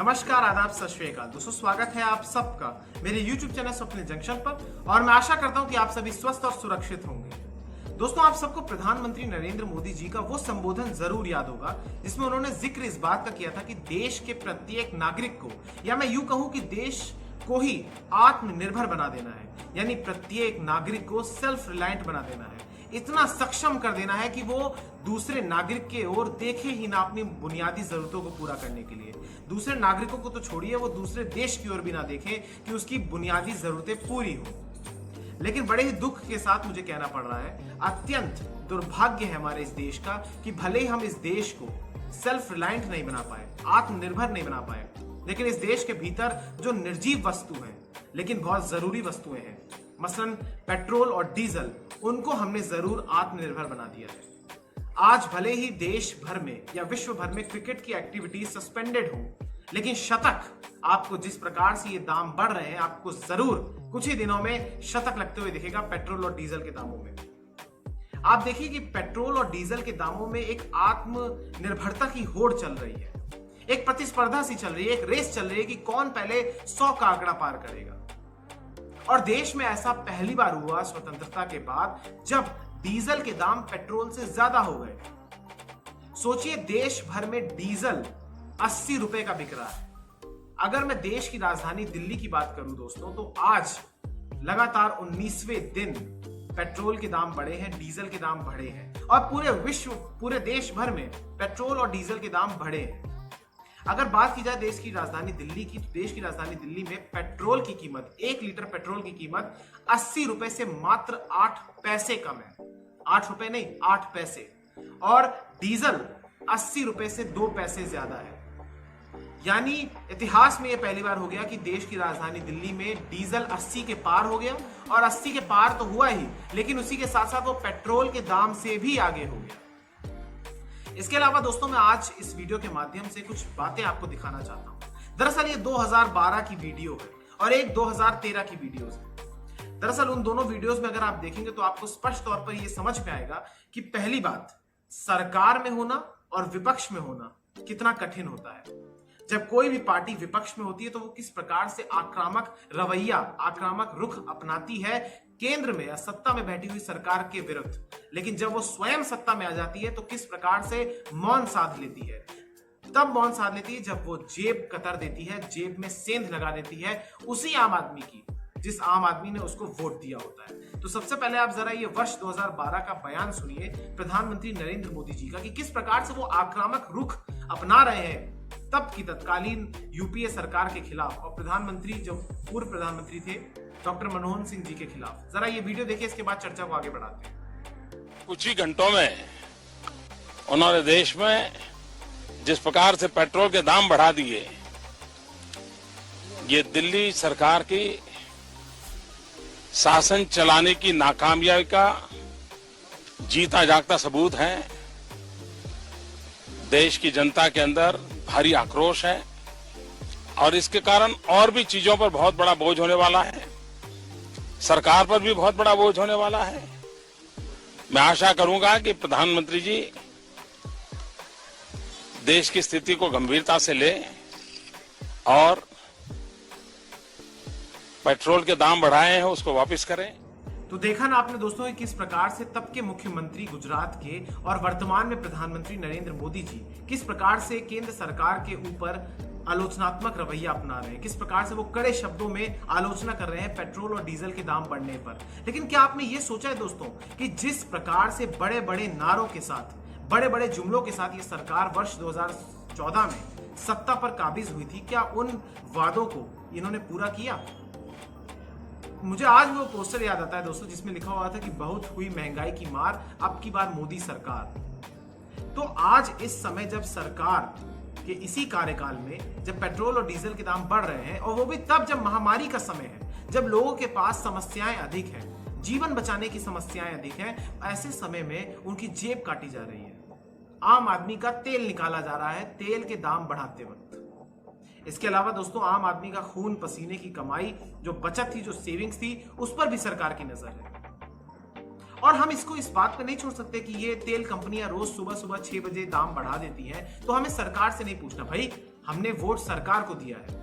नमस्कार, आदाब, सत श्री अकाल। दोस्तों, स्वागत है आप सबका मेरे YouTube चैनल स्वप्निल जंक्शन पर और मैं आशा करता हूं कि आप सभी स्वस्थ और सुरक्षित होंगे। दोस्तों, आप सबको प्रधानमंत्री नरेंद्र मोदी जी का वो संबोधन जरूर याद होगा जिसमें उन्होंने जिक्र इस बात का किया था कि देश के प्रत्येक नागरिक को, या मैं यूं कहूं कि देश को ही आत्मनिर्भर बना देना है, यानी प्रत्येक नागरिक को सेल्फ रिलायंट बना देना है, इतना सक्षम कर देना है कि वो दूसरे नागरिक के ओर देखे ही ना अपनी बुनियादी जरूरतों को पूरा करने के लिए। दूसरे नागरिकों को तो छोड़िए, वो दूसरे देश की ओर भी ना देखे कि उसकी बुनियादी जरूरतें पूरी हो। लेकिन बड़े ही दुख के साथ मुझे कहना पड़ रहा है, अत्यंत दुर्भाग्य है हमारे इस देश का कि भले ही हम इस देश को सेल्फ रिलायंट नहीं बना पाए, आत्मनिर्भर नहीं बना पाए, लेकिन इस देश के भीतर जो निर्जीव वस्तु है लेकिन बहुत जरूरी वस्तुएं हैं, मसलन पेट्रोल और डीजल, उनको हमने जरूर आत्मनिर्भर बना दिया है। आज भले ही देश भर में या विश्व भर में क्रिकेट की एक्टिविटीज सस्पेंडेड हो, लेकिन शतक आपको जिस प्रकार से ये दाम बढ़ रहे हैं, आपको जरूर कुछ ही दिनों में शतक लगते हुए दिखेगा पेट्रोल और डीजल के दामों में। आप देखिए कि पेट्रोल और डीजल के दामों में एक आत्मनिर्भरता की होड़ चल रही है, एक प्रतिस्पर्धा सी चल रही है, एक रेस चल रही है कि कौन पहले 100 का आंकड़ा पार करेगा। और देश में ऐसा पहली बार हुआ स्वतंत्रता के बाद जब डीजल के दाम पेट्रोल से ज्यादा हो गए। सोचिए, देश भर में डीजल 80 रुपए का बिक रहा है। अगर मैं देश की राजधानी दिल्ली की बात करूं दोस्तों, तो आज लगातार 19वें दिन पेट्रोल के दाम बढ़े हैं, डीजल के दाम बढ़े हैं और पूरे विश्व, पूरे देश भर में पेट्रोल और डीजल के दाम बढ़े हैं। अगर बात की जाए देश की राजधानी दिल्ली की, तो देश की राजधानी दिल्ली में पेट्रोल की कीमत, 1 लीटर पेट्रोल की कीमत 80 रुपए से मात्र 8 पैसे कम है। 8 रुपए नहीं, 8 पैसे। और डीजल 80 रुपए से 2 पैसे ज्यादा है। यानी इतिहास में यह पहली बार हो गया कि देश की राजधानी दिल्ली में डीजल 80 के पार हो गया, और 80 के पार तो हुआ ही, लेकिन उसी के साथ साथ वो पेट्रोल के दाम से भी आगे हो गया। इसके अलावा दोस्तों, मैं आज इस वीडियो के माध्यम से कुछ बातें आपको दिखाना चाहता हूं। दरअसल ये 2012 की वीडियो है और एक 2013 की वीडियो है। दरअसल उन दोनों वीडियोस में अगर आप देखेंगे तो आपको स्पष्ट तौर पर यह समझ में आएगा कि पहली बात, सरकार में होना और विपक्ष में होना कितना कठिन होता है। जब कोई भी पार्टी विपक्ष में होती है तो वो किस प्रकार से आक्रामक रवैया, आक्रामक रुख अपनाती है केंद्र में या सत्ता में बैठी हुई सरकार के विरुद्ध, लेकिन जब वो स्वयं सत्ता में आ जाती है तो किस प्रकार से मौन साध लेती है। तब मौन साध लेती है जब वो जेब कतर देती है, जेब में सेंध लगा देती है उसी आम आदमी की जिस आम आदमी ने उसको वोट दिया होता है। तो सबसे पहले आप जरा ये वर्ष 2012 का बयान सुनिए प्रधानमंत्री नरेंद्र मोदी जी का, कि किस प्रकार से वो आक्रामक रुख अपना रहे हैं तब की तत्कालीन यूपीए सरकार के खिलाफ, और प्रधानमंत्री जो पूर्व प्रधानमंत्री थे डॉक्टर मनमोहन सिंह जी के खिलाफ। जरा ये वीडियो देखिए, इसके बाद चर्चा को आगे बढ़ाते हैं। कुछ ही घंटों में उन्होंने देश में जिस प्रकार से पेट्रोल के दाम बढ़ा दिए, ये दिल्ली सरकार की शासन चलाने की नाकामयाबी का जीता जागता सबूत है। देश की जनता के अंदर भारी आक्रोश है और इसके कारण और भी चीजों पर बहुत बड़ा बोझ होने वाला है, सरकार पर भी बहुत बड़ा बोझ होने वाला है। मैं आशा करूंगा कि प्रधानमंत्री जी देश की स्थिति को गंभीरता से ले और पेट्रोल के दाम बढ़ाए हैं उसको वापस करें। तो देखा ना आपने दोस्तों कि किस प्रकार से तब के मुख्यमंत्री गुजरात के और वर्तमान में प्रधानमंत्री नरेंद्र मोदी जी किस प्रकार से केंद्र सरकार के ऊपर आलोचनात्मक रवैया अपना रहे हैं, किस प्रकार से वो कड़े शब्दों में आलोचना कर रहे हैं पेट्रोल और डीजल के दाम बढ़ने पर। लेकिन क्या आपने ये सोचा है दोस्तों कि जिस प्रकार से बड़े बड़े नारों के साथ, बड़े बड़े जुमलों के साथ ये सरकार वर्ष 2014 में सत्ता पर काबिज हुई थी, क्या उन वादों को इन्होंने पूरा किया? मुझे आज वो पोस्टर याद आता है दोस्तों जिसमें लिखा हुआ था कि बहुत हुई महंगाई की मार, अब की बार मोदी सरकार। तो आज इस समय जब सरकार के इसी कार्यकाल में जब पेट्रोल और डीजल के दाम बढ़ रहे हैं, और वो भी तब जब महामारी का समय है, जब लोगों के पास समस्याएं अधिक हैं, जीवन बचाने की समस्याएं अधिक हैं, ऐसे समय में उनकी जेब काटी जा रही है, आम आदमी का तेल निकाला जा रहा है तेल के दाम बढ़ाते वक्त। इसके अलावा दोस्तों, आम आदमी का खून पसीने की कमाई, जो बचत थी, जो सेविंग्स थी, उस पर भी सरकार की नजर है। और हम इसको इस बात पे नहीं छोड़ सकते कि ये तेल कंपनियां रोज सुबह सुबह 6 बजे दाम बढ़ा देती हैं, तो हमें सरकार से नहीं पूछना भाई हमने वोट सरकार को दिया है।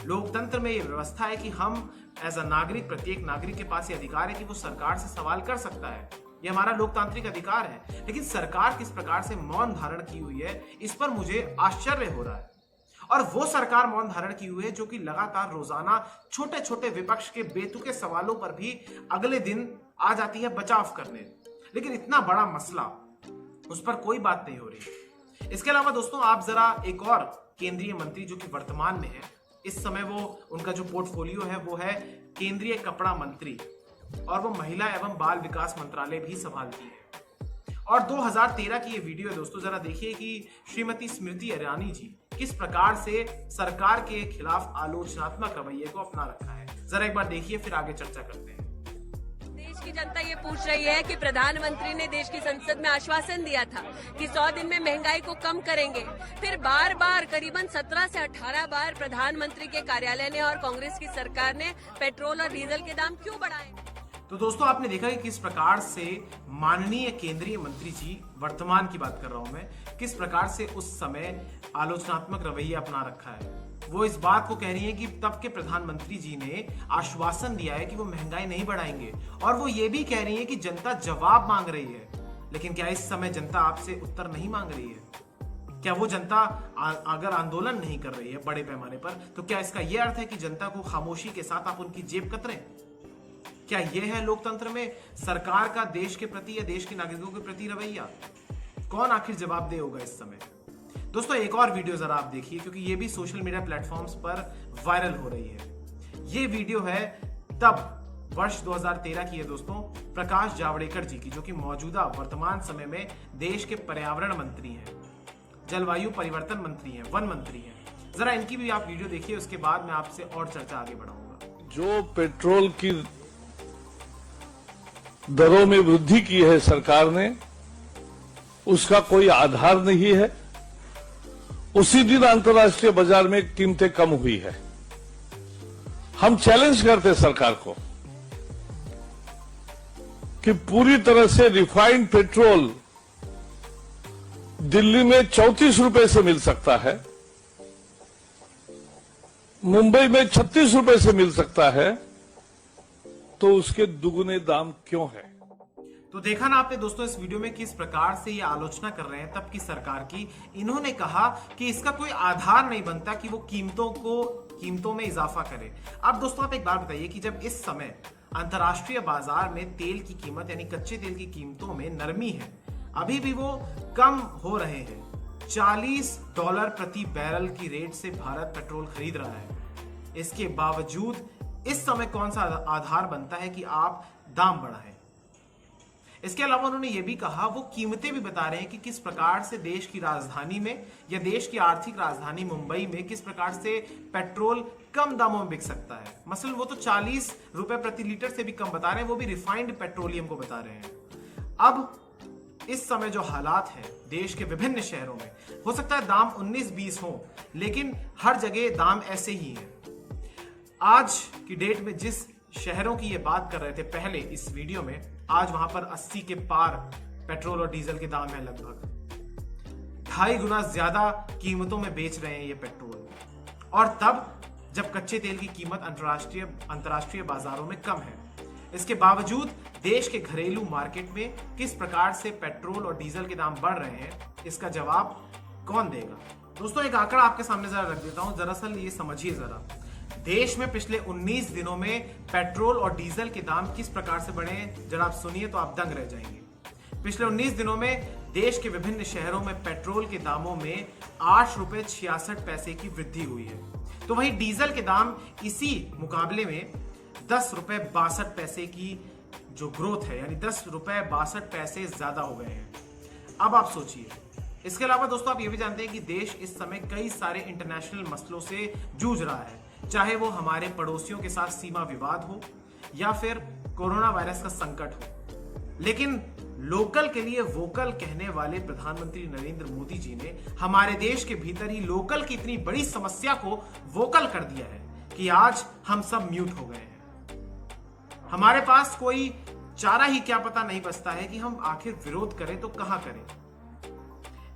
लोकतंत्र में यह व्यवस्था है कि हम एज अ नागरिक, प्रत्येक नागरिक के पास ये अधिकार है कि वो सरकार से सवाल कर सकता है। ये हमारा लोकतांत्रिक अधिकार है। लेकिन सरकार किस प्रकार से मौन धारण की हुई है, इस पर मुझे आश्चर्य हो रहा है। और वो सरकार मौन धारण की हुई है जो कि लगातार रोजाना छोटे छोटे विपक्ष के बेतुके सवालों पर भी अगले दिन आ जाती है बचाव करने। लेकिन इतना बड़ा मसला, उस पर कोई बात नहीं हो रही। इसके अलावा दोस्तों, आप जरा एक और केंद्रीय मंत्री जो कि वर्तमान में है, इस समय वो उनका जो पोर्टफोलियो है वो है केंद्रीय कपड़ा मंत्री, और वो महिला एवं बाल विकास मंत्रालय भी संभालती है। और 2013 की ये वीडियो है दोस्तों, जरा देखिए कि श्रीमती स्मृति ईरानी जी किस प्रकार से सरकार के खिलाफ आलोचनात्मक रवैये को अपना रखा है। जरा एक बार देखिए, फिर आगे चर्चा करते हैं। देश की जनता ये पूछ रही है कि प्रधानमंत्री ने देश की संसद में आश्वासन दिया था कि 100 दिन में महंगाई को कम करेंगे। फिर बार बार करीबन 17 से 18 बार प्रधानमंत्री के कार्यालय ने और कांग्रेस की सरकार ने पेट्रोल और डीजल के दाम क्यों बढ़ाए? तो दोस्तों, आपने देखा कि किस प्रकार से माननीय केंद्रीय मंत्री जी, वर्तमान की बात कर रहा हूं मैं, किस प्रकार से उस समय आलोचनात्मक रवैया अपना रखा है। वो इस बात को कह रही है कि तब के प्रधानमंत्री जी ने आश्वासन दिया है कि वो महंगाई नहीं बढ़ाएंगे, और वो ये भी कह रही है कि जनता जवाब मांग रही है। लेकिन क्या इस समय जनता आपसे उत्तर नहीं मांग रही है? क्या वो जनता अगर आंदोलन नहीं कर रही है बड़े पैमाने पर, तो क्या इसका यह अर्थ है कि जनता को खामोशी के साथ आप उनकी जेब कतरें? क्या यह है लोकतंत्र में सरकार का देश के प्रति या देश के नागरिकों के प्रति रवैया? कौन आखिर जवाब दे होगा इस समय? दोस्तों, एक और वीडियो जरा आप देखिए, क्योंकि ये भी सोशल मीडिया प्लेटफॉर्म्स पर वायरल हो रही है। ये वीडियो है तब वर्ष 2013 की है दोस्तों, प्रकाश जावड़ेकर जी की, जो कि मौजूदा वर्तमान समय में देश के पर्यावरण मंत्री हैं, जलवायु परिवर्तन मंत्री हैं, वन मंत्री हैं। जरा इनकी भी आप वीडियो देखिए, उसके बाद मैं आपसे और चर्चा आगे बढ़ाऊंगा। जो पेट्रोल की दरों में वृद्धि की है सरकार ने, उसका कोई आधार नहीं है। उसी दिन अंतर्राष्ट्रीय बाजार में कीमतें कम हुई है। हम चैलेंज करते सरकार को कि पूरी तरह से रिफाइंड पेट्रोल दिल्ली में 34 रुपए से मिल सकता है, मुंबई में 36 रुपए से मिल सकता है, तो उसके दुगुने दाम क्यों है? तो देखा ना आपने दोस्तों इस वीडियो में किस प्रकार से ये आलोचना कर रहे हैं तब की सरकार की। इन्होंने कहा कि इसका कोई आधार नहीं बनता कि वो कीमतों में इजाफा करे। अब दोस्तों, आप एक बात बताइए कि जब इस समय अंतर्राष्ट्रीय बाजार में तेल की कीमत, यानी कच्चे तेल की कीमतों में नरमी है, अभी भी वो कम हो रहे हैं। $40 प्रति बैरल की रेट से भारत पेट्रोल खरीद रहा है। इसके बावजूद इस समय कौन सा आधार बनता है कि आप दाम बढ़ाएं? इसके अलावा उन्होंने यह भी कहा, वो कीमतें भी बता रहे हैं कि किस प्रकार से देश की राजधानी में या देश की आर्थिक राजधानी मुंबई में किस प्रकार से पेट्रोल कम दामों में बिक सकता है। मसलन वो तो 40 रुपए प्रति लीटर से भी कम बता रहे हैं, वो भी रिफाइंड पेट्रोलियम को बता रहे हैं। अब इस समय जो हालात है देश के विभिन्न शहरों में, हो सकता है दाम 19-20 हो, लेकिन हर जगह दाम ऐसे ही है। आज की डेट में जिस शहरों की ये बात कर रहे थे पहले इस वीडियो में, आज वहां पर 80 के पार पेट्रोल और डीजल के दाम है। लगभग 2.5 गुना ज्यादा कीमतों में बेच रहे हैं ये पेट्रोल, और तब जब कच्चे तेल की कीमत अंतर्राष्ट्रीय बाजारों में कम है। इसके बावजूद देश के घरेलू मार्केट में किस प्रकार से पेट्रोल और डीजल के दाम बढ़ रहे हैं, इसका जवाब कौन देगा? दोस्तों, एक आंकड़ा आपके सामने जरा रख देता हूं, दरअसल ये समझिए जरा। देश में पिछले 19 दिनों में पेट्रोल और डीजल के दाम किस प्रकार से बढ़े हैं, जरा आप सुनिए तो आप दंग रह जाएंगे। पिछले 19 दिनों में देश के विभिन्न शहरों में पेट्रोल के दामों में 8 रुपए 66 पैसे की वृद्धि हुई है, तो वहीं डीजल के दाम इसी मुकाबले में 10 रुपए 62 पैसे की जो ग्रोथ है, यानी 10 रुपए 62 पैसे ज्यादा हो गए हैं। अब आप सोचिए। इसके अलावा दोस्तों, आप ये भी जानते हैं कि देश इस समय कई सारे इंटरनेशनल मसलों से जूझ रहा है, चाहे वो हमारे पड़ोसियों के साथ सीमा विवाद हो या फिर कोरोना वायरस का संकट हो। लेकिन लोकल के लिए वोकल कहने वाले प्रधानमंत्री नरेंद्र मोदी जी ने हमारे देश के भीतर ही लोकल की इतनी बड़ी समस्या को वोकल कर दिया है कि आज हम सब म्यूट हो गए हैं। हमारे पास कोई चारा ही क्या पता नहीं बचता है कि हम आखिर विरोध करें तो कहां करें।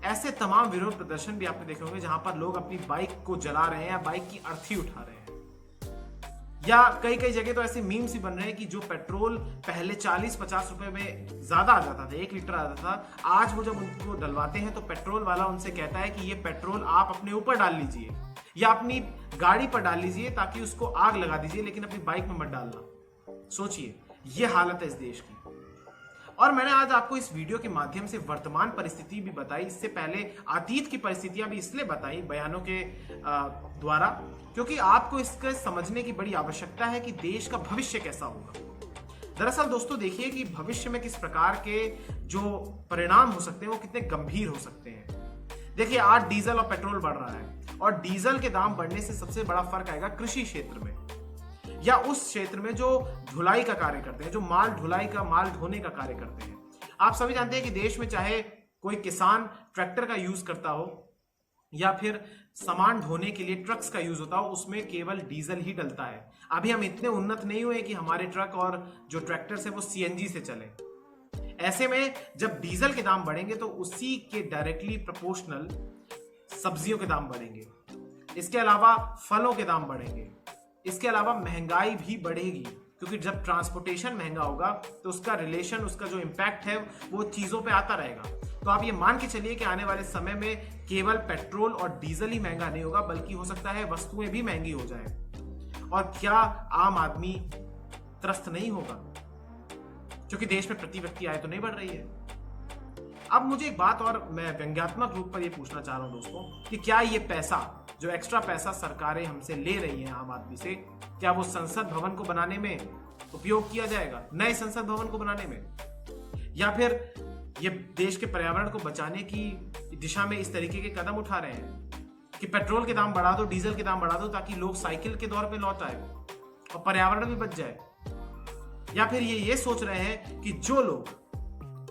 ऐसे तमाम विरोध प्रदर्शन भी आपने देखे होंगे जहां पर लोग अपनी बाइक को जला रहे हैं या बाइक की अर्थी उठा रहे हैं। या कई कई जगह तो ऐसे मीम्स ही बन रहे हैं कि जो पेट्रोल पहले 40-50 रुपए में ज्यादा आ जाता था, 1 लीटर आता था, आज वो जब उनको डलवाते हैं तो पेट्रोल वाला उनसे कहता है कि ये पेट्रोल आप अपने ऊपर डाल लीजिए या अपनी गाड़ी पर डाल लीजिए ताकि उसको आग लगा दीजिए, लेकिन अपनी बाइक में मत डालना। सोचिए, ये हालत है इस देश की। और मैंने आज आपको इस वीडियो के माध्यम से वर्तमान परिस्थिति भी बताई, इससे पहले अतीत की परिस्थितियां भी इसलिए बताई बयानों के द्वारा, क्योंकि आपको इसके समझने की बड़ी आवश्यकता है कि देश का भविष्य कैसा होगा। दरअसल दोस्तों देखिए कि भविष्य में किस प्रकार के जो परिणाम हो सकते हैं वो कितने गंभीर हो सकते हैं। देखिए, आज डीजल और पेट्रोल बढ़ रहा है और डीजल के दाम बढ़ने से सबसे बड़ा फर्क आएगा कृषि क्षेत्र में या उस क्षेत्र में जो ढुलाई का कार्य करते हैं, जो माल ढुलाई का, माल ढोने का कार्य करते हैं। आप सभी जानते हैं कि देश में चाहे कोई किसान ट्रैक्टर का यूज करता हो या फिर सामान ढोने के लिए ट्रक्स का यूज होता हो, उसमें केवल डीजल ही डलता है। अभी हम इतने उन्नत नहीं हुए कि हमारे ट्रक और जो ट्रैक्टर्स है वो सीएनजी से चले। ऐसे में जब डीजल के दाम बढ़ेंगे तो उसी के डायरेक्टली प्रोपोर्शनल सब्जियों के दाम बढ़ेंगे, इसके अलावा फलों के दाम बढ़ेंगे, इसके अलावा महंगाई भी बढ़ेगी, क्योंकि जब ट्रांसपोर्टेशन महंगा होगा तो उसका रिलेशन, उसका जो इम्पैक्ट है वो चीजों पे आता रहेगा। तो आप ये मान के चलिए कि आने वाले समय में केवल पेट्रोल और डीजल ही महंगा नहीं होगा, बल्कि हो सकता है वस्तुएं भी महंगी हो जाएं। और क्या आम आदमी त्रस्त नहीं होगा, क्योंकि देश में प्रति व्यक्ति आय तो नहीं बढ़ रही है। अब मुझे एक बात और मैं व्यंग्यात्मक रूप पर ये पूछना चाह रहा हूं दोस्तों कि क्या ये पैसा, जो एक्स्ट्रा पैसा सरकारें हमसे ले रही हैं आम आदमी से, क्या वो संसद भवन को बनाने में उपयोग किया जाएगा, नए संसद भवन को बनाने में, या फिर ये देश के पर्यावरण को बचाने की दिशा में इस तरीके के कदम उठा रहे हैं कि पेट्रोल के दाम बढ़ा दो, डीजल के दाम बढ़ा दो ताकि लोग साइकिल के दौर पे लौट आए और पर्यावरण भी बच जाए, या फिर ये सोच रहे हैं कि जो लोग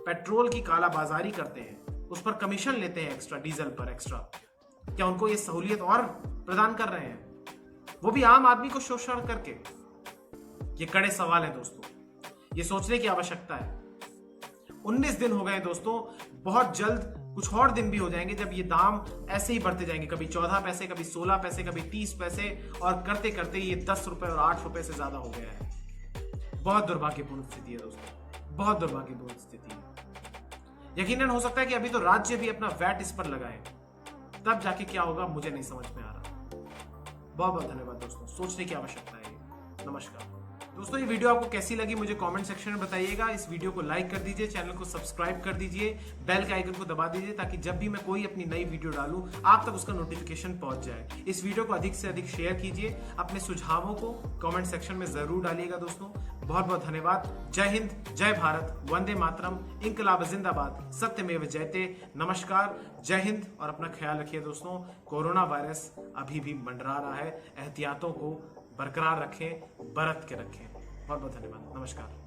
पेट्रोल की कालाबाजारी करते हैं उस पर कमीशन लेते हैं एक्स्ट्रा, डीजल पर एक्स्ट्रा, क्या उनको ये सहूलियत और प्रदान कर रहे हैं, वो भी आम आदमी को शोषण करके? ये कड़े सवाल है दोस्तों, ये सोचने की आवश्यकता है। 19 दिन हो गए दोस्तों, बहुत जल्द कुछ और दिन भी हो जाएंगे जब ये दाम ऐसे ही बढ़ते जाएंगे, कभी 14 पैसे, कभी 16 पैसे, कभी 30 पैसे, और करते करते ये 10 रुपए और 8 रुपए से ज्यादा हो गया है। बहुत दुर्भाग्यपूर्ण स्थिति है दोस्तों, बहुत दुर्भाग्यपूर्ण स्थिति है। यकीनन हो सकता है कि अभी तो राज्य भी अपना वैट इस पर लगाए, तब जाके क्या होगा मुझे नहीं समझ में आ रहा। बहुत बहुत धन्यवाद दोस्तों, सोचने की आवश्यकता है। नमस्कार दोस्तों, ये वीडियो आपको कैसी लगी मुझे कमेंट सेक्शन में बताइएगा। इस वीडियो को लाइक कर दीजिए, चैनल को सब्सक्राइब कर दीजिए, बेल के आइकन को दबा दीजिए ताकि जब भी मैं कोई अपनी नई वीडियो डालूं आप तक उसका नोटिफिकेशन पहुंच जाए। इस वीडियो को अधिक से अधिक शेयर कीजिए, अपने सुझावों को कमेंट सेक्शन में जरूर डालिएगा दोस्तों। बहुत बहुत धन्यवाद। जय हिंद, जय भारत, वंदे मातरम, इंकलाब जिंदाबाद, सत्यमेव जयते। नमस्कार, जय हिंद, और अपना ख्याल रखिए दोस्तों। कोरोना वायरस अभी भी मंडरा रहा है, एहतियातों को बरकरार रखें, बरत के रखें। बहुत बहुत धन्यवाद। नमस्कार।